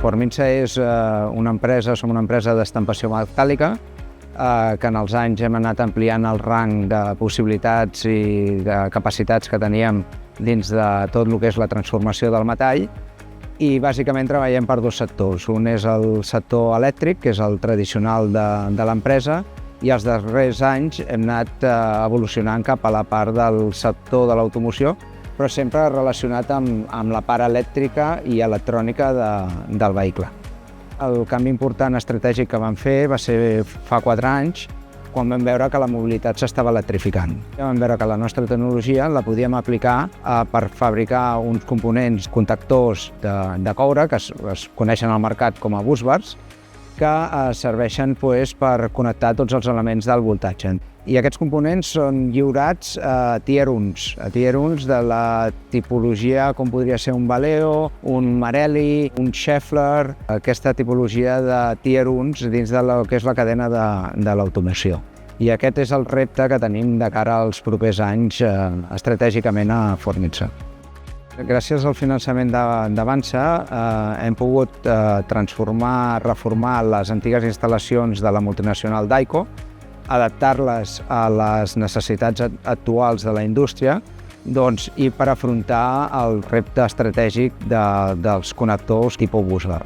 Forminsa som una empresa d'estampació metàl·lica que en els anys hem anat ampliant el rang de possibilitats i de capacitats que teníem dins de tot el que és la transformació del metall, i bàsicament treballem per dos sectors. Un és el sector elèctric, que és el tradicional de l'empresa, i els darrers anys hem anat evolucionant cap a la part del sector de l'automoció, però sempre relacionat amb la part elèctrica i electrònica del vehicle. El canvi important estratègic que vam fer va ser fa 4 anys, quan vam veure que la mobilitat s'estava electrificant. Vam veure que la nostra tecnologia la podíem aplicar per fabricar uns components contactors de coure, que es coneixen al mercat com a busbars, que serveixen per connectar tots els elements del voltatge. I aquests components són lliurats a Tier 1 de la tipologia com podria ser un Valeo, un Marelli, un Schaeffler, aquesta tipologia de Tier 1 dins de lo que és la cadena de l'automoció. I aquest és el repte que tenim de cara als propers anys estratègicament a Forminsa. Gràcies al finançament d'Avançsa hem pogut reformar les antigues instal·lacions de la multinacional Daico, adaptar-les a les necessitats actuals de la indústria i per afrontar el repte estratègic dels connectors tipus busbar.